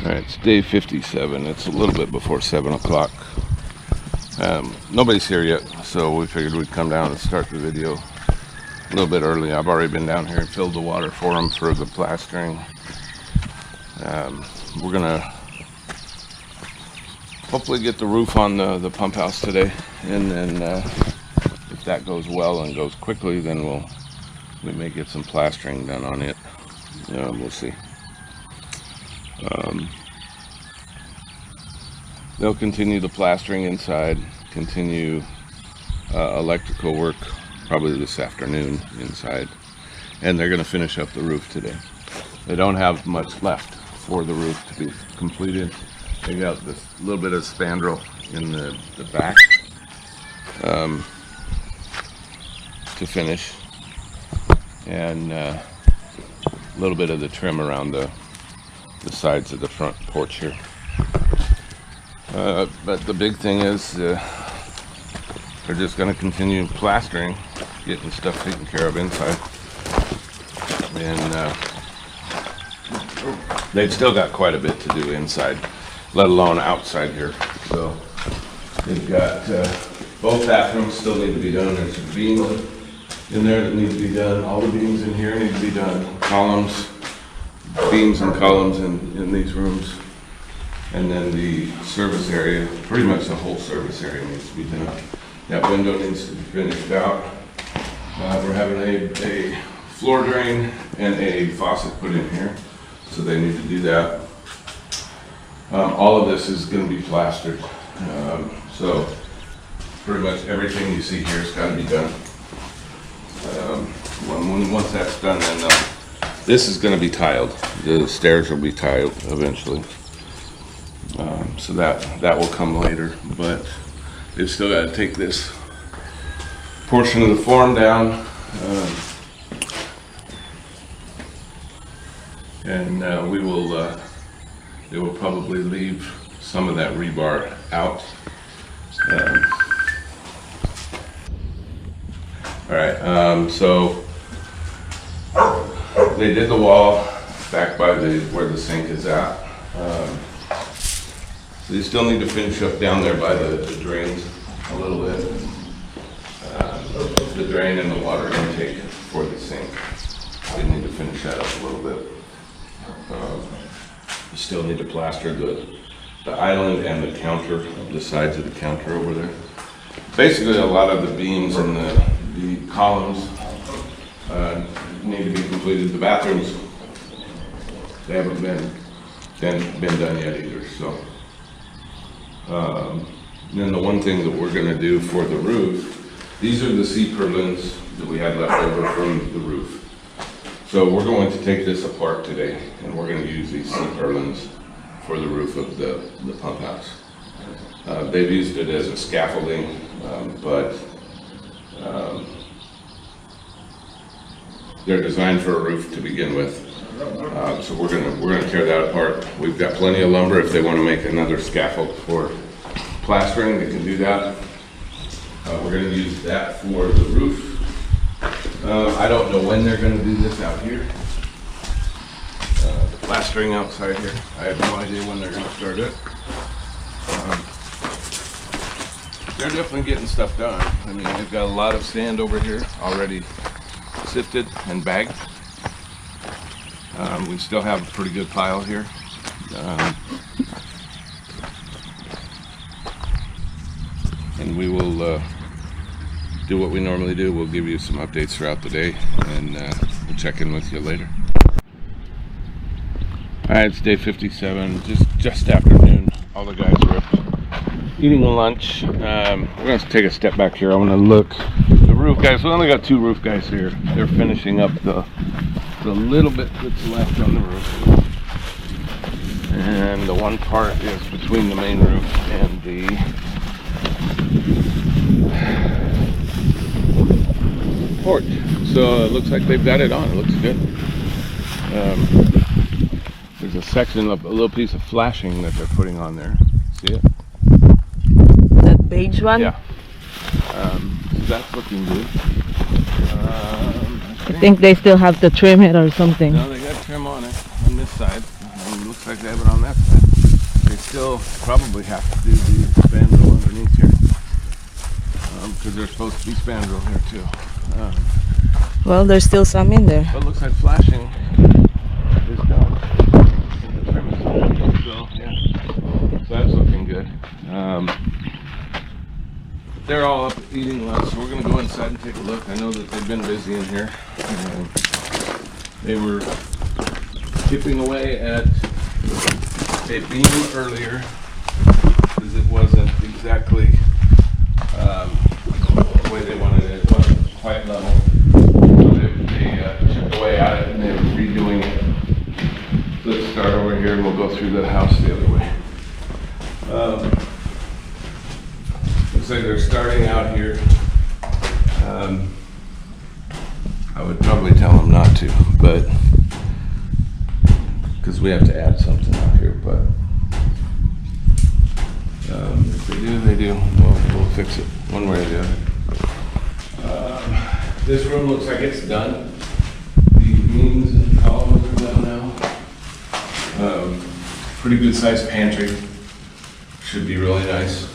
Alright, it's day 57. It's a little bit before 7 o'clock. Nobody's here yet, so we figured we'd come down and start the video a little bit early. I've already been down here and filled the water for them for the plastering. We're gonna hopefully get the roof on the pump house today, and then if that goes well and goes quickly, then we may get some plastering done on it. We'll see. They'll continue the plastering inside, continue electrical work probably this afternoon inside, and they're going to finish up the roof today. They don't have much left for the roof to be completed. They got this little bit of spandrel in the back to finish, and a little bit of the trim around the sides of the front porch here. But the big thing is they're just going to continue plastering, getting stuff taken care of inside, and they've still got quite a bit to do inside, let alone outside here. So they've got both bathrooms still need to be done. There's some beams in there that need to be done. All the beams in here need to be done. Columns, beams and columns in these rooms. And then the service area, pretty much the whole service area needs to be done. That window needs to be finished out. We're having a floor drain and a faucet put in here, so they need to do that. All of this is going to be plastered. So pretty much everything you see here has got to be done. Once that's done, then this is going to be tiled. The stairs will be tiled eventually. So that will come later, but they've still got to take this portion of the form down, and they will probably leave some of that rebar out. All right, so they did the wall back by where the sink is at. So you still need to finish up down there by the drains a little bit. The drain and the water intake for the sink. They need to finish that up a little bit. You still need to plaster the island and the counter, the sides of the counter over there. Basically, a lot of the beams and the columns need to be completed. The bathrooms, they haven't been done yet either. So. Then the one thing that we're going to do for the roof, these are the C-purlins that we had left over from the roof. So we're going to take this apart today, and we're going to use these C-purlins for the roof of the pump house. They've used it as a scaffolding, but they're designed for a roof to begin with. So we're gonna tear that apart. We've got plenty of lumber. If they want to make another scaffold for plastering, they can do that. We're gonna use that for the roof. I don't know when they're gonna do this out here. The plastering outside here, I have no idea when they're gonna start it. They're definitely getting stuff done. I mean, they've got a lot of sand over here already sifted and bagged. We still have a pretty good pile here. And we will do what we normally do. We'll give you some updates throughout the day, and we'll check in with you later. Alright, it's day 57, just afternoon. All the guys are up eating lunch. We're going to take a step back here. I want to look. The roof guys, we only got 2 roof guys here. They're finishing up the little bit that's left on the roof, and the one part is between the main roof and the porch. So it looks like they've got it on. It looks good. There's a section of a little piece of flashing that they're putting on there. See it? That beige one? Yeah. So that's looking good. I think they still have to trim it or something. No, they got trim on it on this side, and and looks like they have it on that side. They still probably have to do the spandrel underneath here, because there's supposed to be spandrel here too. Well, there's still some in there. But it looks like flashing is done. And the trim is done. So yeah, so that's looking good. They're all up eating lunch, so we're going to go inside and take a look. I know that they've been busy in here. They were chipping away at a beam earlier because it wasn't exactly the way they wanted it. It wasn't quite level. So they chipped away at it and they were redoing it. So let's start over here and we'll go through the house the other way. Looks like they're starting out here. I would probably tell them not to, but because we have to add something out here, but if they do, they do. We'll fix it one way or the other. This room looks like it's done. The beams and columns are done now. Pretty good sized pantry. Should be really nice.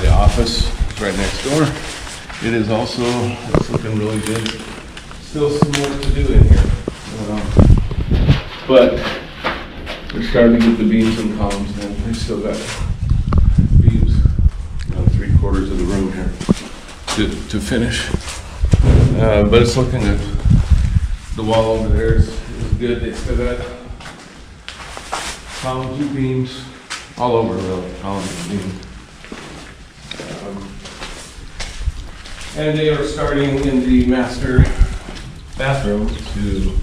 The office is right next door. It is also, it's looking really good. Still some work to do in here. But we're starting to get the beams and columns in. We still got beams around 3/4 of the room here to finish. But it's looking good. The wall over there is good. They still got columns and beams all over, really, columns and beams. And they are starting in the master bathroom to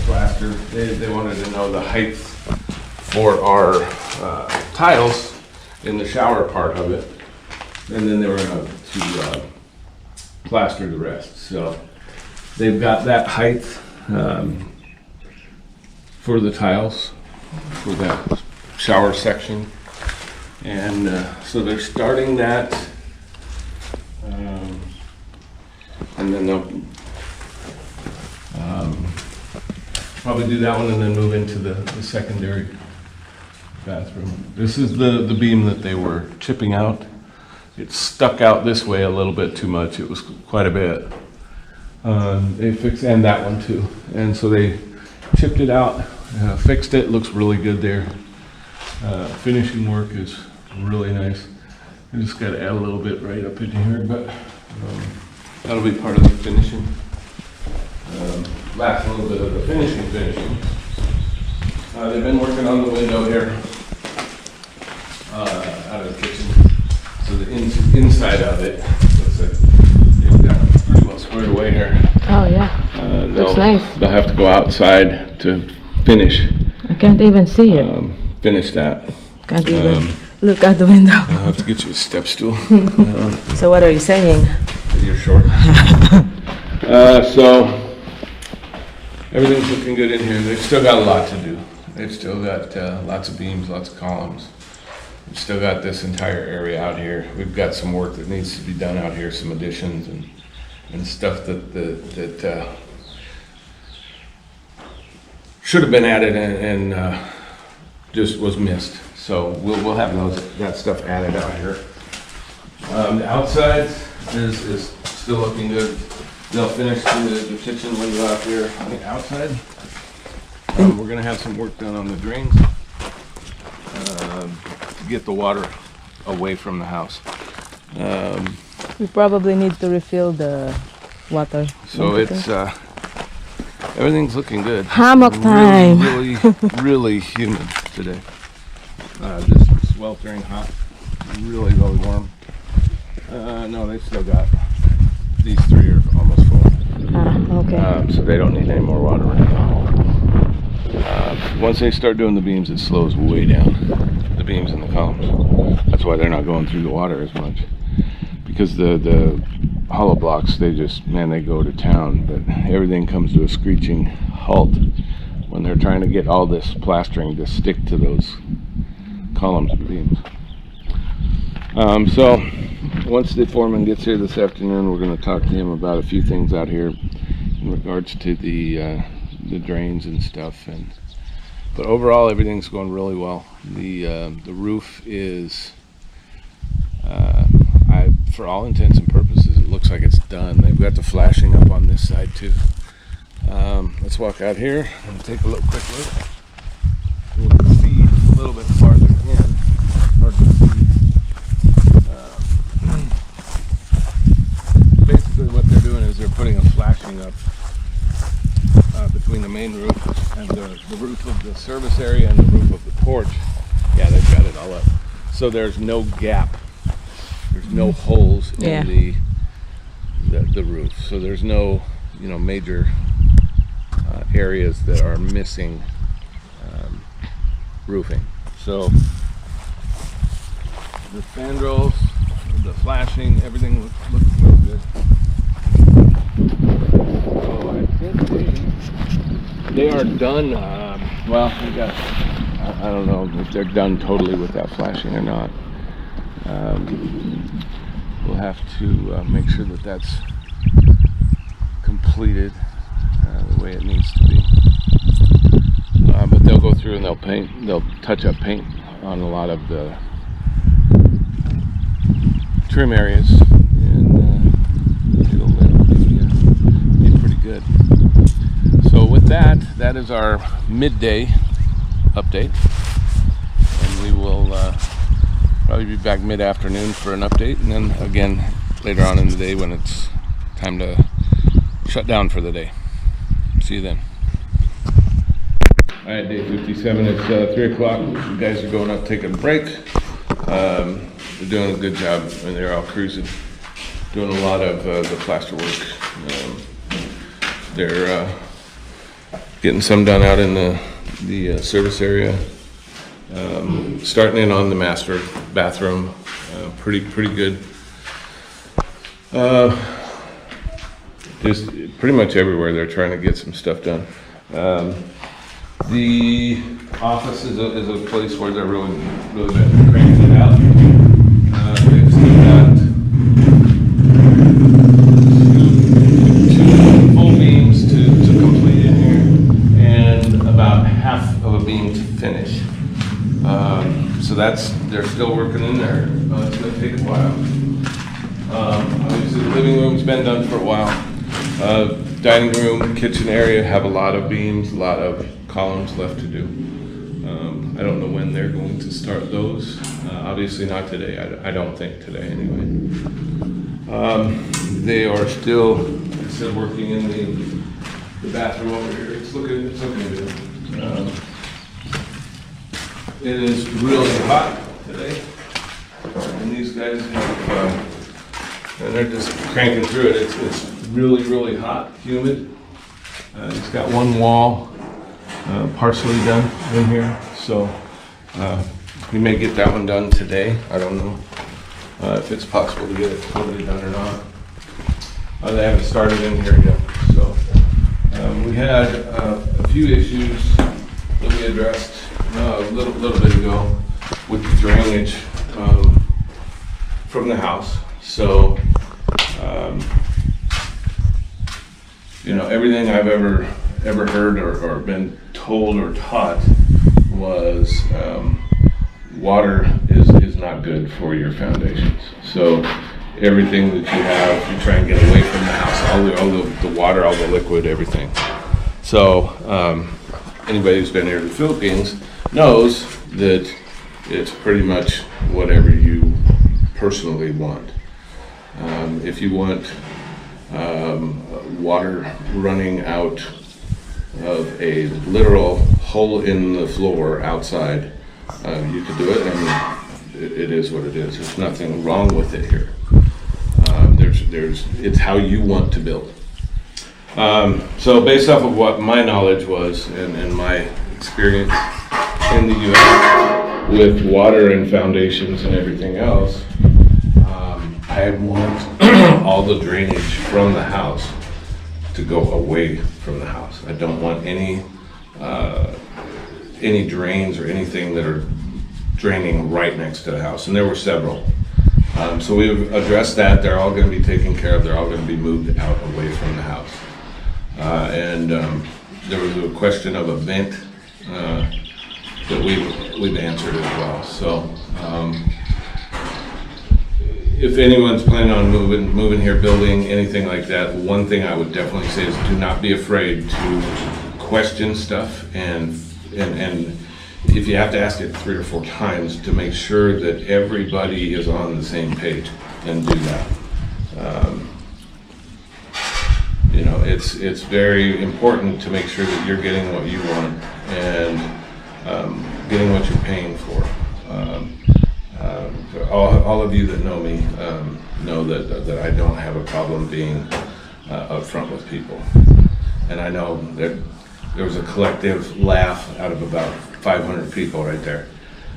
plaster. They wanted to know the height for our tiles in the shower part of it, and then they were going to plaster the rest. So they've got that height for the tiles for that shower section, and so they're starting that. And then they'll probably do that one and then move into the secondary bathroom. This is the beam that they were chipping out. It stuck out this way a little bit too much. It was quite a bit. They fixed, and that one too. And so they chipped it out, fixed it. Looks really good there. Finishing work is really nice. I just got to add a little bit right up in here, but that'll be part of the finishing. Last little bit of the finishing. They've been working on the window here out of the kitchen. So the inside of it looks like they've got pretty well squared away here. Oh yeah, looks nice. They'll have to go outside to finish. I can't even see it. Finish that. Can't even look out the window. I'll have to get you a step stool. So what are you saying? You're short. So everything's looking good in here. They've still got a lot to do. They've still got lots of beams, lots of columns. We've still got this entire area out here. We've got some work that needs to be done out here, some additions and stuff that should have been added and just was missed. So we'll have that stuff added out here. The outside is still looking good. They'll finish the kitchen window out here on the outside. We're going to have some work done on the drains to get the water away from the house. We probably need to refill the water. So it's everything's looking good. Hammock time. Really humid today. Just sweltering hot, really warm. No, they still got, these three are almost full. Okay. So they don't need any more water right now. Once they start doing the beams, it slows way down, the beams and the columns. That's why they're not going through the water as much. Because the hollow blocks, they go to town, but everything comes to a screeching halt when they're trying to get all this plastering to stick to those columns and beams. So once the foreman gets here this afternoon, we're going to talk to him about a few things out here in regards to the drains and stuff, and But overall, everything's going really well. The roof is, for all intents and purposes, it looks like it's done. They've got the flashing up on this side too. Let's walk out here and take a quick look. You can see a little bit farther in. Hard to see. Basically, what they're doing is they're putting a flashing up between the main roof and the roof of the service area and the roof of the porch. Yeah, they've got it all up. So there's no gap. There's no holes in the roof. So there's no, major areas that are missing roofing. So the spandrels, the flashing, everything looks real good. So I think they are done. Well, I don't know if they're done totally with that flashing or not. We'll have to make sure that that's completed the way it needs to be. But they'll go through and they'll touch up paint on a lot of the trim areas, and it'll be pretty good. So with that is our midday update, and we will probably be back mid-afternoon for an update, and then again later on in the day when it's time to shut down for the day. See you then. All right, day 57, it's 3 o'clock. You guys are going up taking a break. They're doing a good job, and they're all cruising. Doing a lot of the plaster work. They're getting some done out in the service area. Starting in on the master bathroom. Pretty good. Just pretty much everywhere they're trying to get some stuff done. The office is a place where they're really been cranking it out. They've still got two full beams to complete in here, and about half of a beam to finish. So they're still working in there. It's going to take a while. Obviously, the living room's been done for a while. Dining room, kitchen area have a lot of beams, a lot of columns left to do. I don't know when they're going to start those. Obviously not today. I don't think today anyway. They are still working in the bathroom over here. It's looking good. It is really hot today, and these guys have, and they're just cranking through it. It's really hot, humid. It's got one wall partially done in here, so we may get that one done today. I don't know if it's possible to get it totally done or not. They haven't started in here yet. So we had a few issues that we addressed a little bit ago with the drainage from the house. So everything I've ever heard or been told or taught was water is not good for your foundations. So everything that you have, you try and get away from the house, all the water, all the liquid, everything. So anybody who's been here in the Philippines knows that it's pretty much whatever you personally want. If you want water running out of a literal hole in the floor outside, you could do it, and it is what it is. There's nothing wrong with it here. It's how you want to build. So based off of what my knowledge was and my experience in the U.S. with water and foundations and everything else, I want all the drainage from the house to go away from the house. I don't want any drains or anything that are draining right next to the house, and there were several. So we've addressed that. They're all going to be taken care of. They're all going to be moved out away from the house. And there was a question of a vent that we've answered as well. So if anyone's planning on moving here, building anything like that, one thing I would definitely say is do not be afraid to question stuff, and if you have to ask it 3 or 4 times to make sure that everybody is on the same page, and do that. You know, it's very important to make sure that you're getting what you want and getting what you're paying for. All of you that know me know that I don't have a problem being upfront with people, and I know that there was a collective laugh out of about 500 people right there,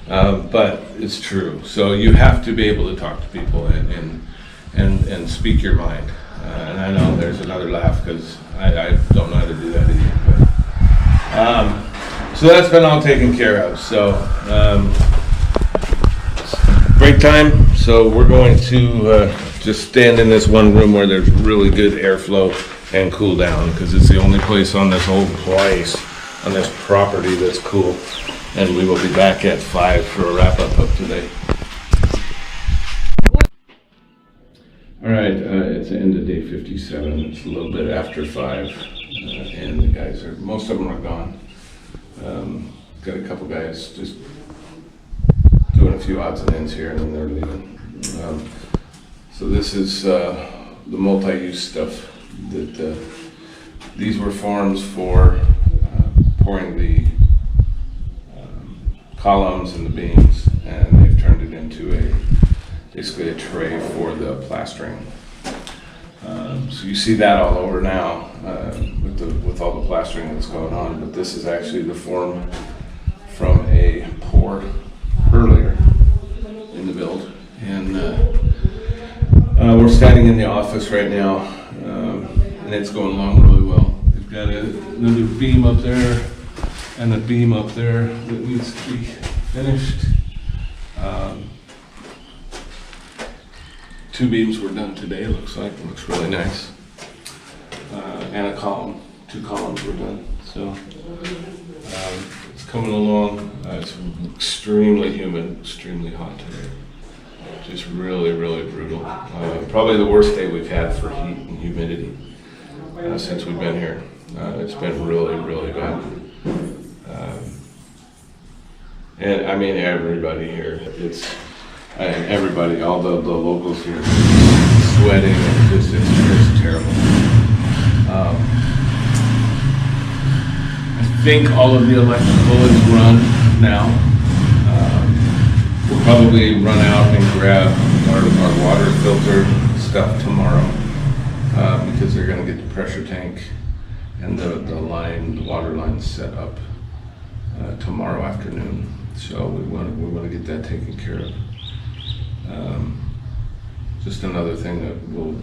but it's true. So you have to be able to talk to people and speak your mind. And I know there's another laugh because I don't know how to do that either. But, so that's been all taken care of. So break time. So we're going to just stand in this one room where there's really good airflow and cool down, because it's the only place on this whole place, on this property, that's cool. And we will be back at 5 for a wrap up of today. All right, it's the end of day 57. It's a little bit after 5, and the guys most of them are gone. Got a couple guys just doing a few odds and ends here, and then they're leaving. So this is the multi-use stuff. That these were forms for pouring the columns and the beams, and they've turned it into basically a tray for the plastering. So you see that all over now with all the plastering that's going on, but this is actually the form from a pour earlier in the build. And we're standing in the office right now, and it's going along really well. We've got another beam up there and a beam up there that needs to be finished. 2 beams were done today, it looks like. It looks really nice. And a column. 2 columns were done. So it's coming along. It's extremely humid, extremely hot today. Just really, really brutal. Probably the worst day we've had for heat and humidity since we've been here. It's been really, really bad. And I mean, everybody here, everybody, all the locals here, sweating, and it's terrible. I think all of the electrical is run now. We'll probably run out and grab our water filter stuff tomorrow, because they're going to get the pressure tank and the water line set up tomorrow afternoon. So we want to get that taken care of. Just another thing that we'll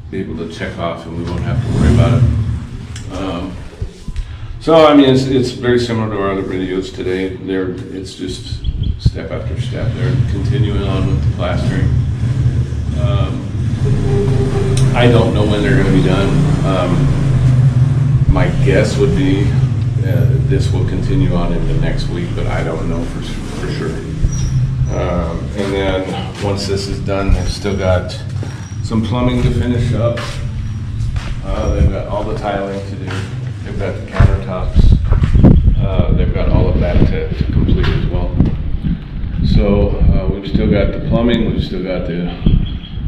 be able to check off, and we won't have to worry about it. So I mean, it's very similar to our other videos today. It's just step after step. They're continuing on with the plastering. I don't know when they're going to be done. My guess would be this will continue on into next week, but I don't know for sure. And then once this is done, they've still got some plumbing to finish up. They've got all the tiling to do. They've got the countertops. They've got all of that to complete as well. So we've still got the plumbing. We've still got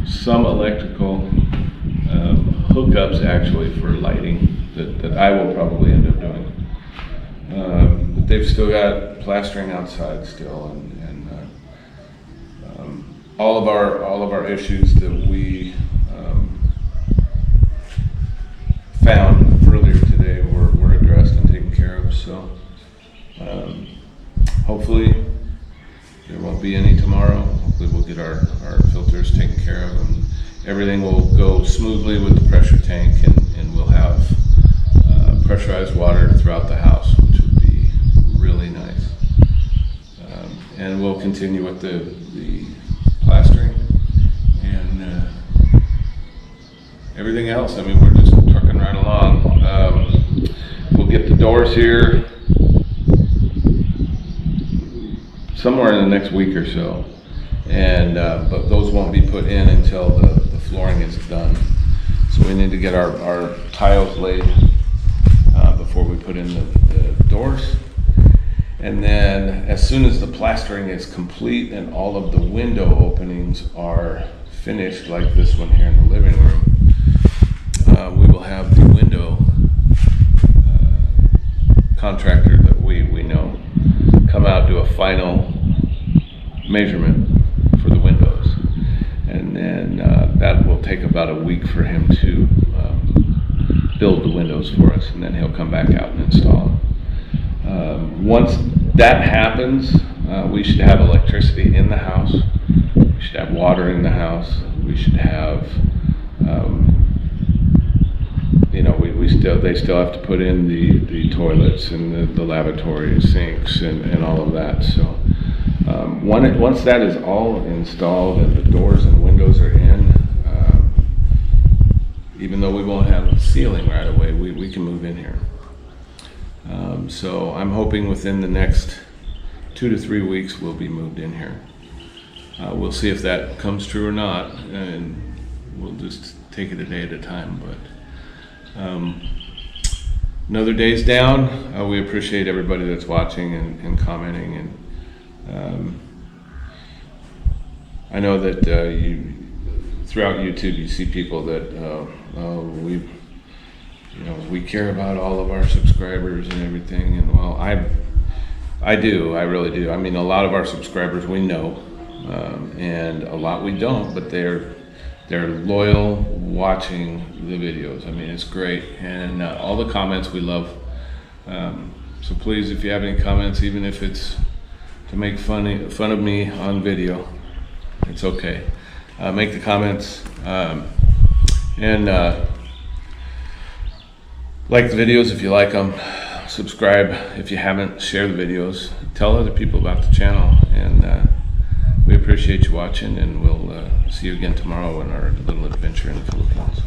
some electrical hookups actually for lighting that I will probably end up doing. But they've still got plastering outside still, and all of our issues that we found earlier today were addressed and taken care of. So hopefully there won't be any tomorrow. Hopefully we'll get our filters taken care of, and everything will go smoothly with the pressure tank, and we'll have pressurized water throughout the house, which would be really nice. And we'll continue with the plastering and everything else. I mean, we're just trucking right along. We'll get the doors here somewhere in the next week or so. And but those won't be put in until the flooring is done. So we need to get our tiles laid before we put in the doors. And then as soon as the plastering is complete and all of the window openings are finished, like this one here in the living room, we will have the window contractor that we know come out, do a final measurement for the windows. And then that will take about a week for him to build the windows for us, and then he'll come back out and install them. Once that happens, we should have electricity in the house, we should have water in the house, we should have, they still have to put in the toilets and the lavatory sinks and all of that. So once that is all installed and the doors and windows are in, even though we won't have a ceiling right away, we can move in here. So I'm hoping within the next 2 to 3 weeks we'll be moved in here. We'll see if that comes true or not, and we'll just take it a day at a time. But another day's down. We appreciate everybody that's watching and commenting, and I know that throughout YouTube you see people that we care about all of our subscribers and everything, and well, I really do. I mean, a lot of our subscribers we know, and a lot we don't, but they're loyal, watching the videos. I mean, it's great, and all the comments we love. So please, if you have any comments, even if it's to make fun of me on video, it's okay. Make the comments, and like the videos if you like them. Subscribe if you haven't. Share the videos. Tell other people about the channel, and we appreciate you watching, and we'll see you again tomorrow in our little adventure in the Philippines.